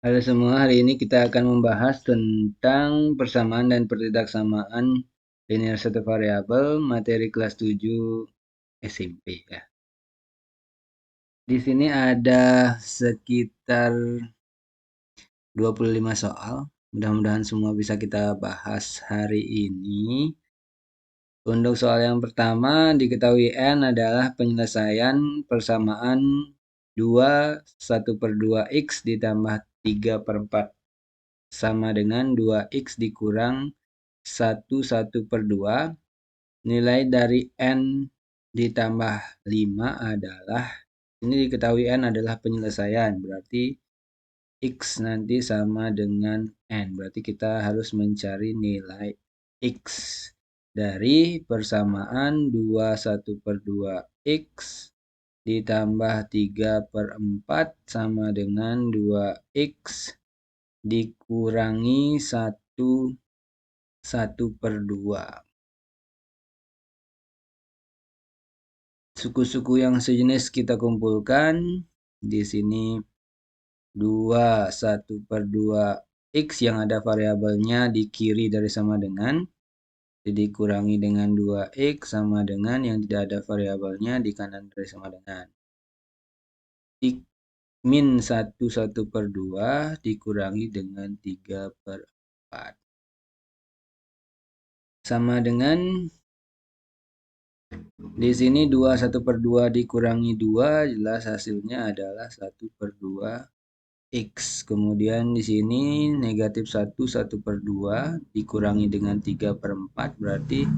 Halo semua, hari ini kita akan membahas tentang persamaan dan pertidaksamaan linear satu variabel materi kelas 7 SMP ya. Di sini ada sekitar 25 soal. Mudah-mudahan semua bisa kita bahas hari ini. Untuk soal yang pertama, diketahui N adalah penyelesaian persamaan 2 1/2 X ditambah 3/4 sama dengan 2X dikurang 1/2. Nilai dari N ditambah 5 adalah, ini diketahui N adalah penyelesaian, berarti X nanti sama dengan N. Berarti kita harus mencari nilai X dari persamaan 2 1/2 X ditambah 3/4 sama dengan 2X dikurangi 1/2. Suku-suku yang sejenis kita kumpulkan. Di sini 2 1/2 X yang ada variabelnya di kiri dari sama dengan, dikurangi dengan 2X sama dengan yang tidak ada variabelnya di kanan dari sama dengan. Min 1/2 dikurangi dengan 3/4. Sama dengan, di sini 2 1/2 dikurangi 2, jelas hasilnya adalah 1/2 X. Kemudian di sini negatif 1/2 dikurangi dengan 3/4, berarti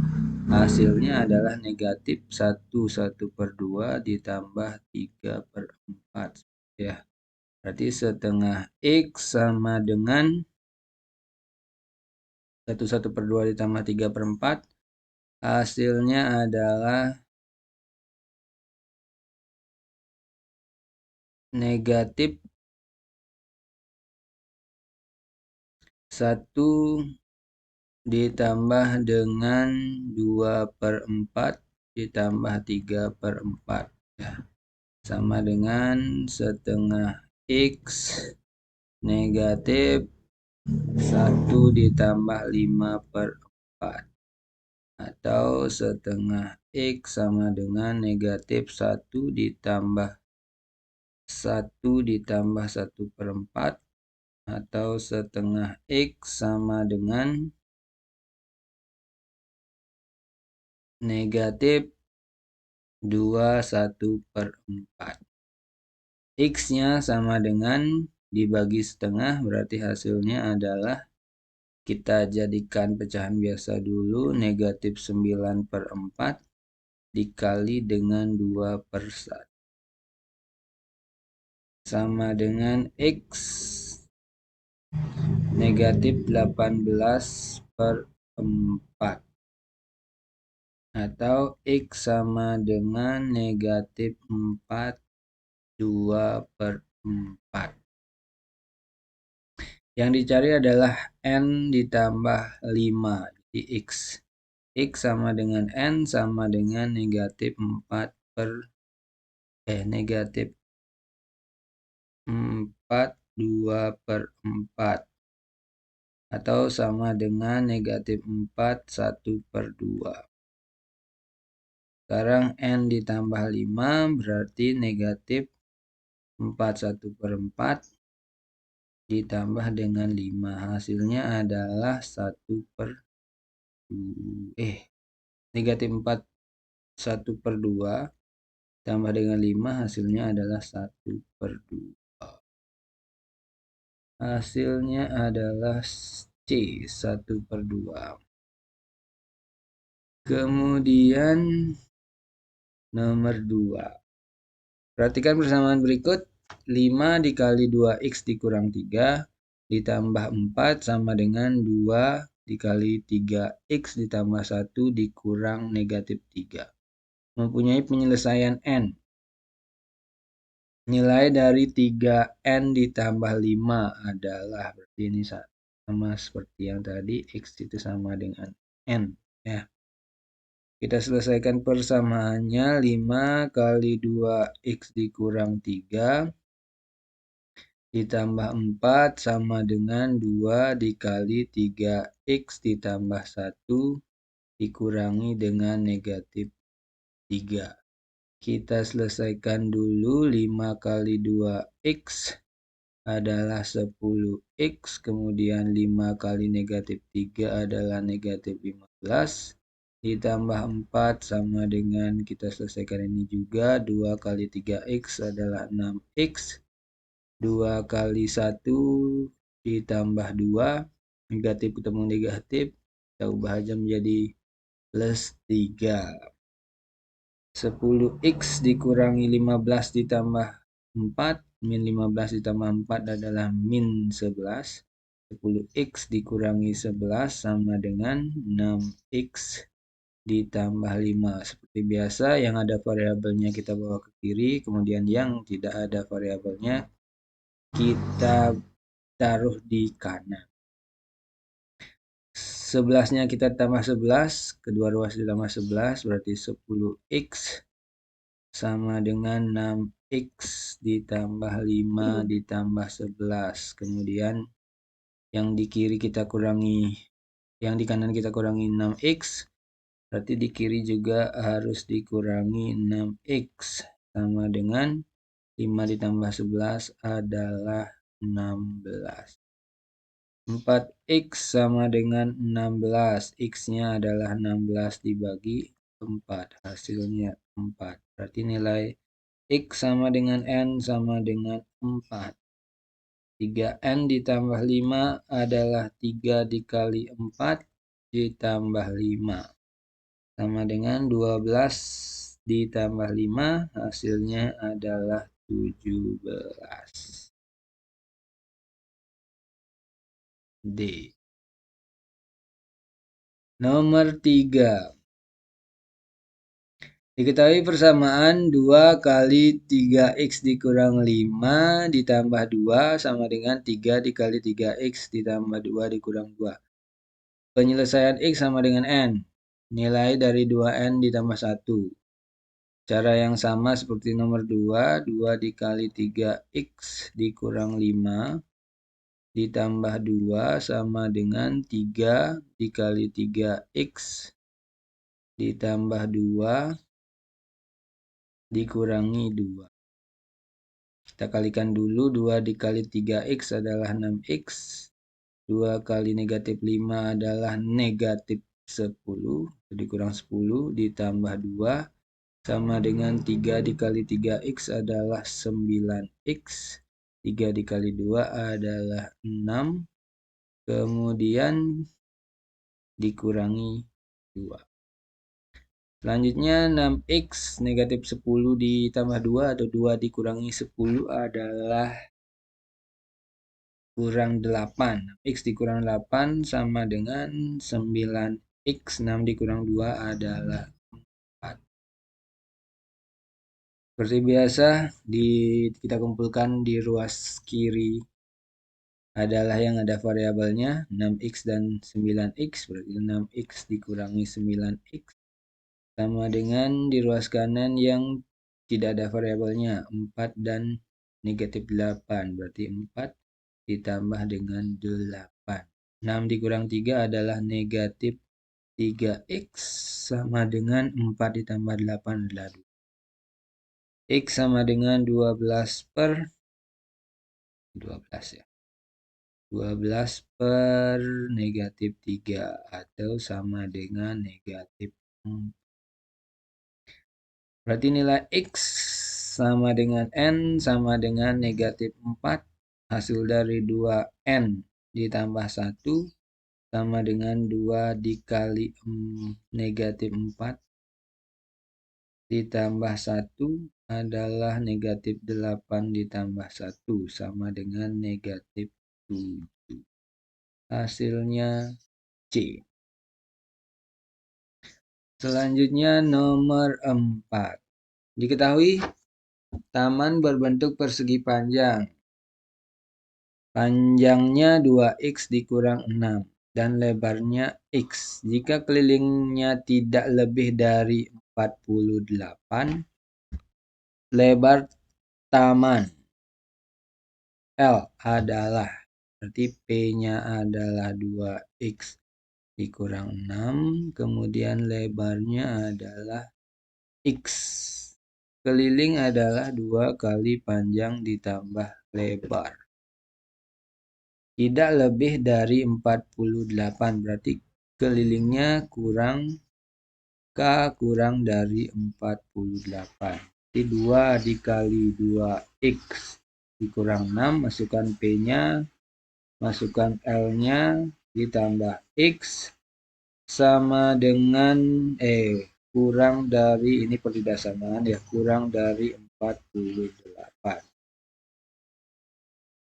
hasilnya adalah negatif 1/2 ditambah 3/4 ya. Berarti setengah X sama dengan 1/2 ditambah 3/4, hasilnya adalah negatif 1 ditambah dengan 2/4 ditambah 3/4 ya. Sama dengan setengah X negatif 1 ditambah 5/4 atau setengah X sama dengan negatif 1 ditambah 1/4 atau setengah X sama dengan negatif 2/1/4. X-nya sama dengan dibagi setengah, berarti hasilnya adalah, kita jadikan pecahan biasa dulu, negatif 9/4 dikali dengan 2/1 sama dengan X negatif 18/4 atau X sama dengan negatif 4/2/4. Yang dicari adalah N ditambah 5. Jadi X sama dengan N sama dengan negatif 4/2/4 atau sama dengan negatif 4/1/2. Sekarang N ditambah 5 berarti negatif 4/1/4 ditambah dengan 5. Hasilnya adalah negatif 4/1/2 tambah dengan 5, hasilnya adalah 1/2. Hasilnya adalah C, 1/2. Kemudian nomor 2. Perhatikan persamaan berikut. 5 dikali 2X dikurang 3 ditambah 4 sama dengan 2 dikali 3X ditambah 1 dikurang negatif 3. Mempunyai penyelesaian N. Nilai dari 3N ditambah 5 adalah, berarti ini sama seperti yang tadi, X itu sama dengan N ya. Kita selesaikan persamaannya. 5 kali 2X dikurang 3 ditambah 4 sama dengan 2 dikali 3x ditambah 1 dikurangi dengan negatif 3. Kita selesaikan dulu. 5 kali 2x adalah 10x, kemudian 5 kali negatif 3 adalah negatif 15, ditambah 4 sama dengan, kita selesaikan ini juga, 2 kali 3x adalah 6x, 2 kali 1 ditambah 2, negatif ketemu negatif, kita ubah aja menjadi plus 3. 10x dikurangi 15 ditambah 4, min 15 ditambah 4 adalah min 11. 10x dikurangi 11 sama dengan 6x ditambah 5. Seperti biasa, yang ada variabelnya kita bawa ke kiri, kemudian yang tidak ada variabelnya kita taruh di kanan. 11-nya kita tambah 11, kedua ruas ditambah 11, berarti 10x sama dengan 6x ditambah 5 ditambah 11. Kemudian yang di kiri kita kurangi, yang di kanan kita kurangi 6x, berarti di kiri juga harus dikurangi 6x, sama dengan 5 ditambah 11 adalah 16. 4x sama dengan 16, x-nya adalah 16 dibagi 4, hasilnya 4. Berarti nilai x sama dengan n sama dengan 4. 3n ditambah 5 adalah 3 dikali 4 ditambah 5. Sama dengan 12 ditambah 5, hasilnya adalah 17. D. Nomor 3. Diketahui persamaan 2 kali 3x dikurang 5 ditambah 2 sama dengan 3 dikali 3x ditambah 2 dikurang 2. Penyelesaian x sama dengan n. Nilai dari 2n ditambah 1. Cara yang sama seperti nomor 2. 2 dikali 3x dikurang 5 ditambah 2 sama dengan 3 dikali 3x ditambah 2 dikurangi 2. Kita kalikan dulu, 2 dikali 3x adalah 6x, 2 kali negatif 5 adalah negatif 10, dikurang 10 ditambah 2 sama dengan 3 dikali 3x adalah 9x, 3 dikali 2 adalah 6, kemudian dikurangi 2. Selanjutnya 6x negatif 10 ditambah 2 atau 2 dikurangi 10 adalah kurang 8. X dikurang 8 sama dengan 9x, 6 dikurang 2 adalah 4. Seperti biasa, kita kumpulkan di ruas kiri adalah yang ada variabelnya 6x dan 9x, berarti 6x dikurangi 9x. Sama dengan di ruas kanan yang tidak ada variabelnya 4 dan negatif 8, berarti 4 ditambah dengan 8. 6 dikurang 3 adalah negatif 3x sama dengan 4 ditambah 8 adalah 2. X sama dengan 12 per 12 ya. 12 per negatif 3 atau sama dengan negatif 4. Berarti nilai X sama dengan N sama dengan negatif 4. Hasil dari 2N ditambah 1 sama dengan 2 dikali negatif 4 ditambah 1 adalah negatif 8 ditambah 1 sama dengan negatif 7. Hasilnya C. Selanjutnya nomor 4. Diketahui taman berbentuk persegi panjang. Panjangnya 2x dikurang 6 dan lebarnya x. Jika kelilingnya tidak lebih dari 48, lebar taman L adalah, berarti P-nya adalah 2X dikurang 6, kemudian lebarnya adalah X. Keliling adalah 2 kali panjang ditambah lebar. Tidak lebih dari 48, berarti kelilingnya kurang K kurang dari 48. Jadi 2 dikali 2X dikurang 6, masukkan P-nya, masukkan L-nya, ditambah X, sama dengan kurang dari, ini pertidasamaan ya, kurang dari 48.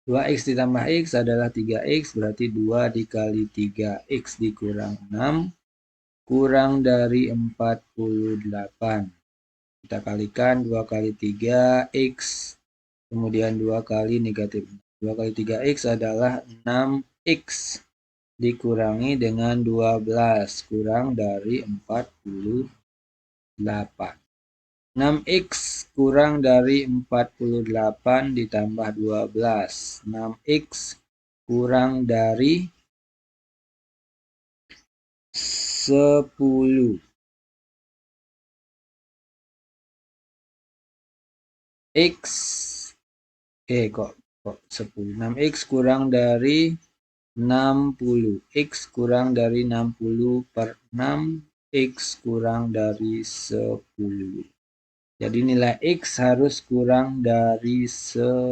2X ditambah X adalah 3X, berarti 2 dikali 3X dikurang 6, kurang dari 48. Kita kalikan 2 kali 3X, kemudian 2 kali negatif. 2 kali 3X adalah 6X, dikurangi dengan 12, kurang dari 48. 6X kurang dari 48 ditambah 12. 6X kurang dari 10. X kok 10. 6X kurang dari 60. X kurang dari 60 per 6. X kurang dari 10. Jadi nilai X harus kurang dari 10.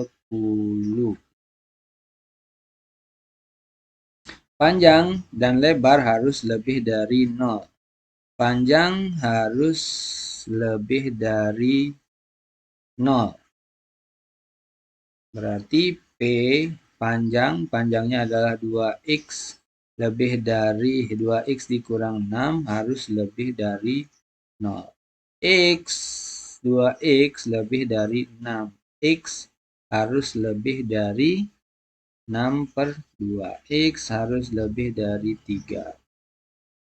Panjang dan lebar harus lebih dari 0. Panjang harus lebih dari 0. Berarti P panjangnya adalah 2X lebih dari 2X dikurang 6 harus lebih dari 0. X 2X lebih dari 6. X harus lebih dari 6 per 2. X harus lebih dari 3.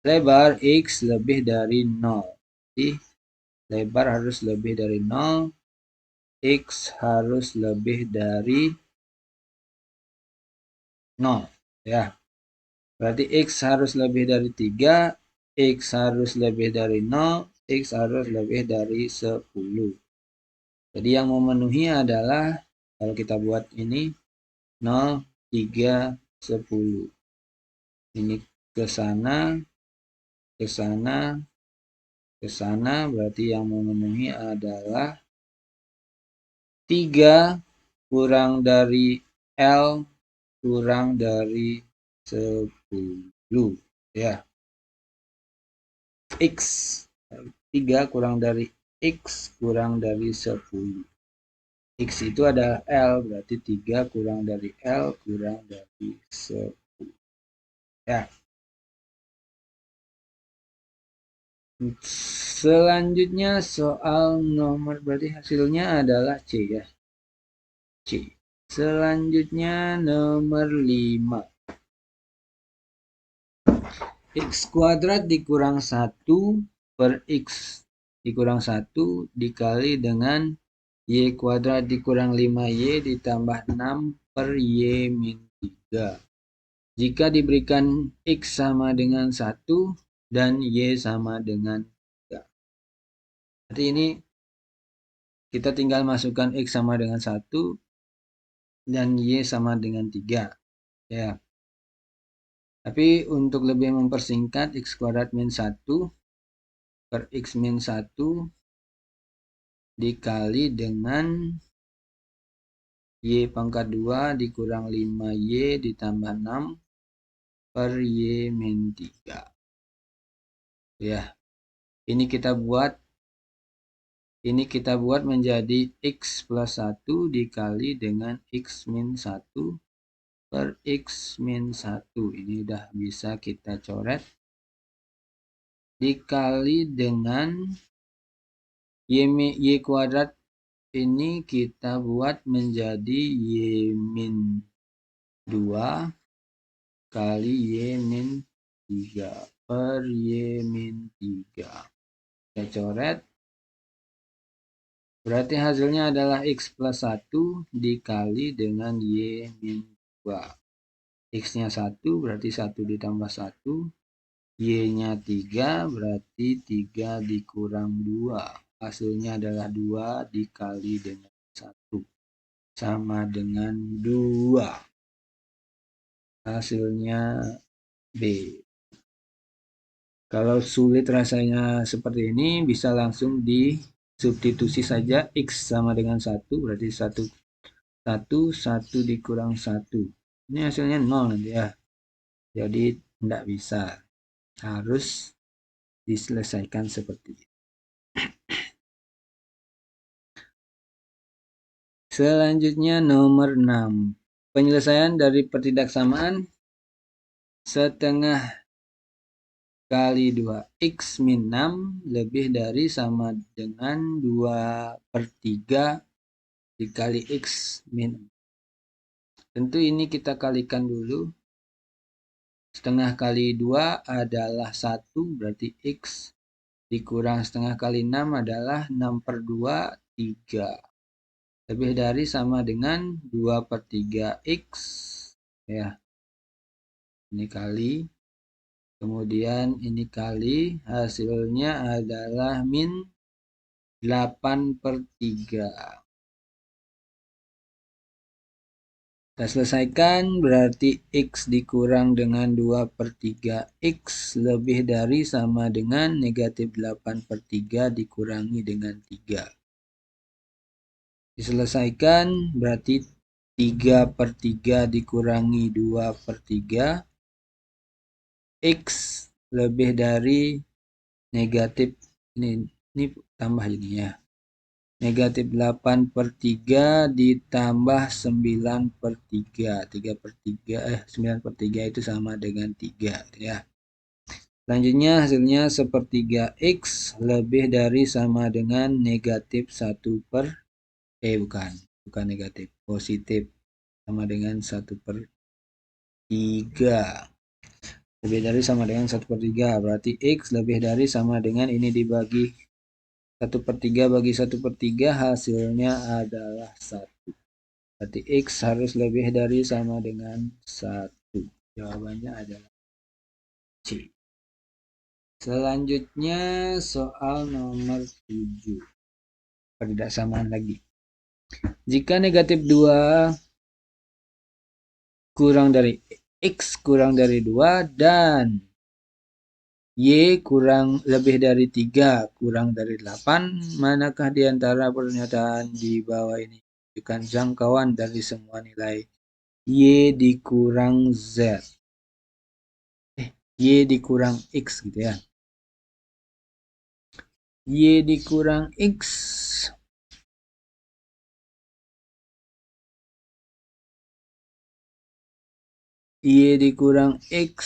Lebar X lebih dari 0. Jadi lebar harus lebih dari 0. X harus lebih dari 0. Ya. Berarti X harus lebih dari 3. X harus lebih dari 0. X harus lebih dari 10. Jadi yang memenuhi adalah, kalau kita buat ini, 0, 3, 10. Ini ke sana, ke sana, ke sana, berarti yang memenuhi adalah 3 kurang dari L kurang dari 10. Ya. X 3 kurang dari X kurang dari 10. X itu adalah L, berarti 3 kurang dari L kurang dari 10. Ya. Selanjutnya soal nomor, berarti hasilnya adalah C ya. C. Selanjutnya nomor 5. X kuadrat dikurang 1 per X dikurang 1 dikali dengan Y kuadrat dikurang 5Y ditambah 6 per Y min 3. Jika diberikan X sama dengan 1 dan Y sama dengan 3. Jadi ini kita tinggal masukkan X sama dengan 1 dan Y sama dengan 3. Ya. Tapi untuk lebih mempersingkat, X kuadrat min 1 per X min 1 dikali dengan Y pangkat 2 dikurang 5Y ditambah 6 per Y min 3. Ya, ini kita buat menjadi X plus 1 dikali dengan X min 1 per X min 1. Ini udah bisa kita coret. Dikali dengan Y kuadrat, ini kita buat menjadi Y min 2 kali Y min 3 per Y min 3. Kita coret. Berarti hasilnya adalah X plus 1 dikali dengan Y min 2. X-nya 1 berarti 1 ditambah 1. Y-nya 3 berarti 3 dikurang 2. Hasilnya adalah 2 dikali dengan 1. Sama dengan 2. Hasilnya B. Kalau sulit rasanya seperti ini, bisa langsung disubstitusi saja. X sama dengan 1, berarti 1 dikurang 1. Ini hasilnya 0 nanti ya. Jadi tidak bisa. Harus diselesaikan seperti ini. Selanjutnya nomor 6. Penyelesaian dari pertidaksamaan setengah kali 2x min 6 lebih dari sama dengan 2/3 dikali x min 4. Tentu ini kita kalikan dulu. Setengah kali 2 adalah 1, berarti x dikurang setengah kali 6 adalah 6/2, 3. Lebih dari sama dengan 2/3 x. Ya, ini kali. Kemudian ini kali. Hasilnya adalah min 8/3. Kita selesaikan, berarti X dikurang dengan 2/3 X lebih dari sama dengan negatif 8/3 dikurangi dengan 3. Diselesaikan, berarti 3/3 dikurangi 2/3 X lebih dari negatif, ini tambah jadinya. Negatif 8/3 ditambah 9/3. 9/3 itu sama dengan 3 ya. Selanjutnya hasilnya sepertiga X lebih dari sama dengan negatif 1 per bukan negatif, positif sama dengan 1/3. Lebih dari sama dengan 1/3, berarti X lebih dari sama dengan ini dibagi 1/3 bagi 1/3, hasilnya adalah 1. Berarti X harus lebih dari sama dengan 1. Jawabannya adalah C. Selanjutnya soal nomor 7. Pertidaksamaan lagi. Jika negatif 2 kurang dari X kurang dari 2 dan Y kurang lebih dari 3 kurang dari 8, manakah di antara pernyataan di bawah ini menunjukkan jangkauan dari semua nilai Y dikurang Z? Y dikurang X gitu ya. Y dikurang X Y dikurang X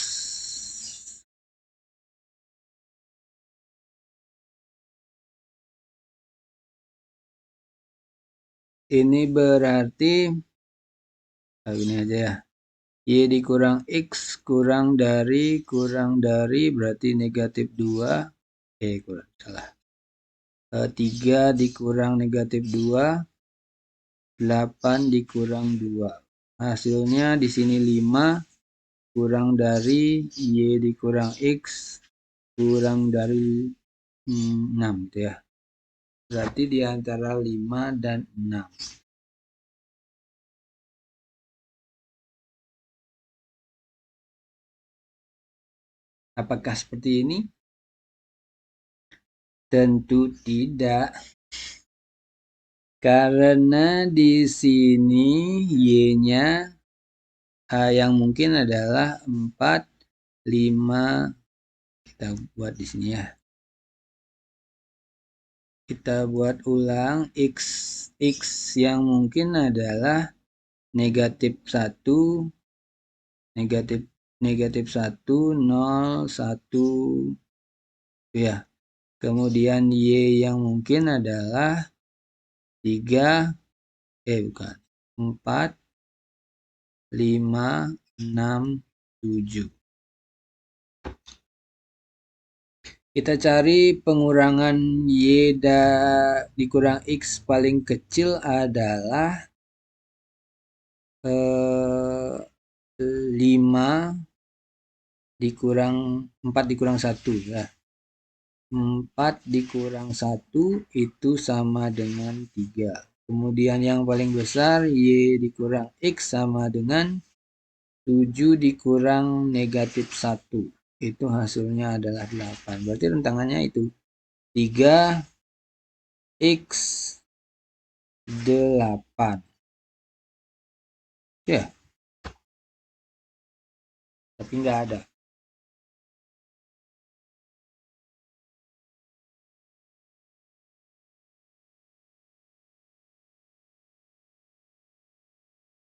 ini berarti ini aja ya. Y dikurang X kurang dari berarti negatif 2. Kurang salah. 3 dikurang negatif 2. 8 dikurang 2. Hasilnya di sini 5 kurang dari Y dikurang X kurang dari 6 gitu ya. Berarti di antara 5 dan 6. Apakah seperti ini? Tentu tidak. Karena di sini Y-nya yang mungkin adalah 4, 5. Kita buat di sini ya. Kita buat ulang. X yang mungkin adalah negatif 1, negatif 1, 0, 1 ya. Kemudian Y yang mungkin adalah 3, bukan, 4, 5, 6, 7. Kita cari pengurangan Y dikurang X paling kecil adalah 5 dikurang 4 dikurang 1 ya. 4 dikurang 1 itu sama dengan 3. Kemudian yang paling besar Y dikurang X sama dengan 7 dikurang negatif 1. Itu hasilnya adalah 8. Berarti rentangannya itu 3 X 8. Ya. Tapi nggak ada.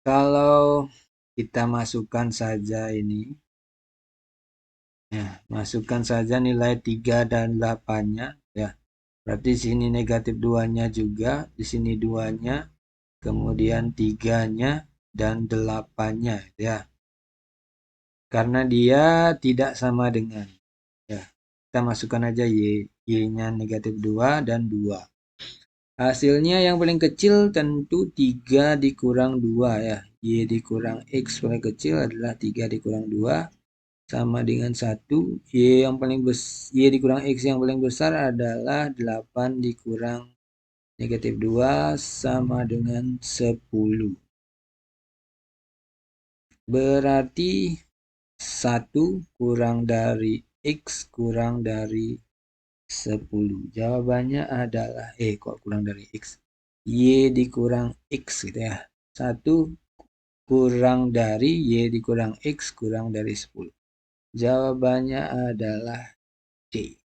Kalau kita masukkan saja ini, ya, masukkan saja nilai 3 dan 8-nya, ya. Berarti sini negatif 2-nya juga, di sini 2-nya, kemudian 3-nya, dan 8-nya, ya. Karena dia tidak sama dengan, ya. Kita masukkan aja Y-nya negatif 2 dan 2. Hasilnya yang paling kecil tentu 3 dikurang 2 ya. Y dikurang X paling kecil adalah 3 dikurang 2 sama dengan 1. Y dikurang X yang paling besar adalah 8 dikurang negatif 2 sama dengan 10. Berarti 1 kurang dari X kurang dari 10. Jawabannya adalah kok kurang dari X. Y dikurang X gitu ya. 1 kurang dari Y dikurang X kurang dari 10. Jawabannya adalah D.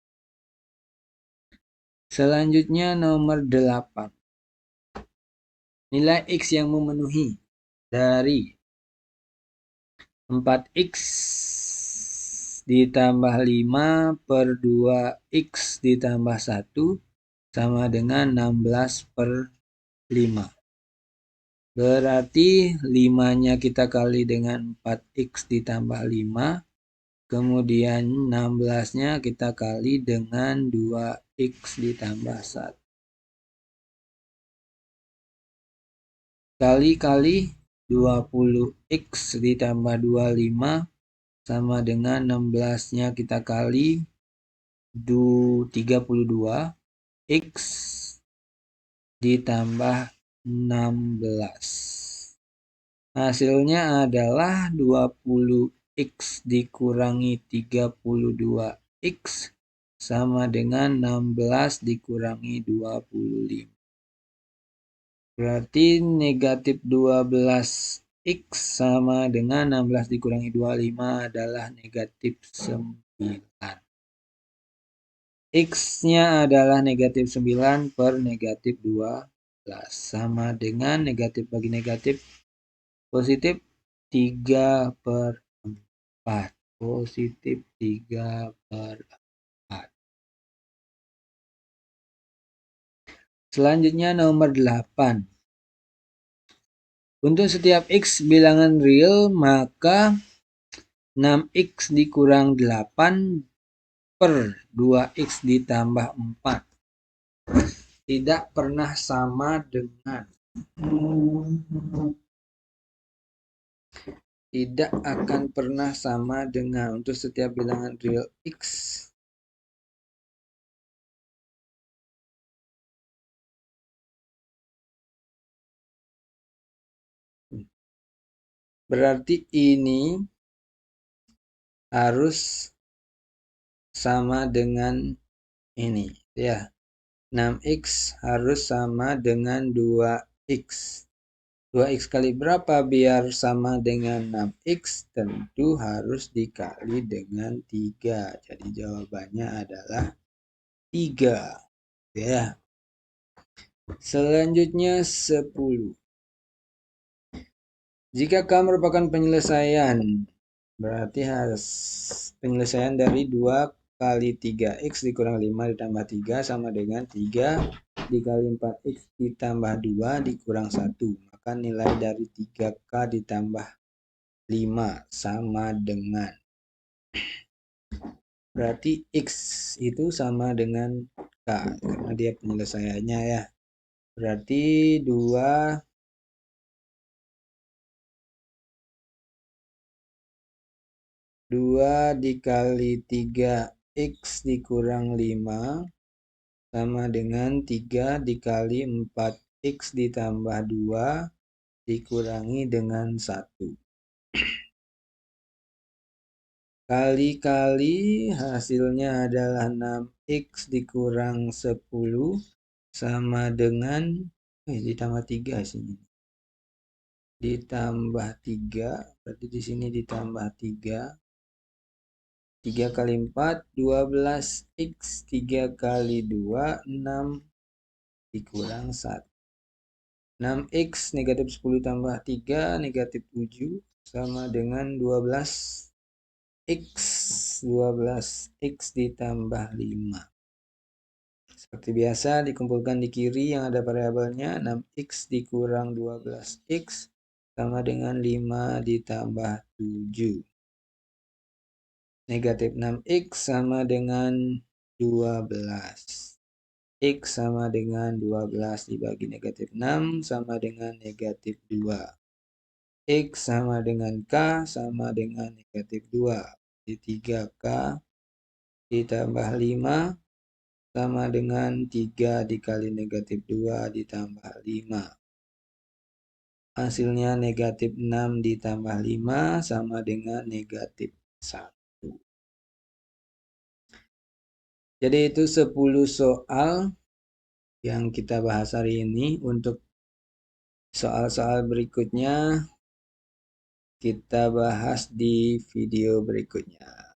Selanjutnya nomor 8. Nilai X yang memenuhi dari 4X ditambah 5 per 2X ditambah 1 sama dengan 16 per 5. Berarti 5-nya kita kali dengan 4X ditambah 5. Kemudian 16-nya kita kali dengan 2X ditambah 1. Kali 20X ditambah 25 sama dengan 16-nya kita kali 32 X ditambah 16. Hasilnya adalah 20X dikurangi 32X sama dengan 16 dikurangi 25. Berarti negatif 12X sama dengan 16 dikurangi 25 adalah negatif 9. X-nya adalah negatif 9 per negatif 12. Sama dengan negatif bagi negatif positif 3 per 4. Positif 3 per 4. Selanjutnya nomor 8. Untuk setiap X bilangan real, maka 6X dikurang 8 per 2X ditambah 4 tidak pernah sama dengan, tidak akan pernah sama dengan untuk setiap bilangan real X. Berarti ini harus sama dengan ini ya. 6X harus sama dengan 2X. 2X kali berapa biar sama dengan 6X? Tentu harus dikali dengan 3. Jadi jawabannya adalah 3. Ya. Selanjutnya 10. Jika K merupakan penyelesaian, berarti harus penyelesaian dari 2 kali 3X dikurang 5 ditambah 3 sama dengan 3 dikali 4X ditambah 2 dikurang 1. Maka nilai dari 3K ditambah 5 sama dengan Berarti X itu sama dengan K, karena dia penyelesaiannya ya. Berarti 2 dikali 3X dikurang 5 sama dengan 3 dikali 4X ditambah 2 dikurangi dengan 1. Kali-kali hasilnya adalah 6X dikurang 10 sama dengan ditambah 3 sini. Ditambah 3, berarti di sini ditambah 3. 3 kali 4, 12X. 3 kali 2, 6 dikurang 1. 6X negatif 10 tambah 3, negatif 7, sama dengan 12X. 12X ditambah 5. Seperti biasa, dikumpulkan di kiri yang ada variabelnya. 6X dikurang 12X sama dengan 5 ditambah 7. Negatif 6X sama dengan 12. X sama dengan 12 dibagi negatif 6 sama dengan negatif 2. X sama dengan K sama dengan negatif 2. Di 3K ditambah 5 sama dengan 3 dikali negatif 2 ditambah 5. Hasilnya negatif 6 ditambah 5 sama dengan negatif 1. Jadi itu 10 soal yang kita bahas hari ini. Untuk soal-soal berikutnya kita bahas di video berikutnya.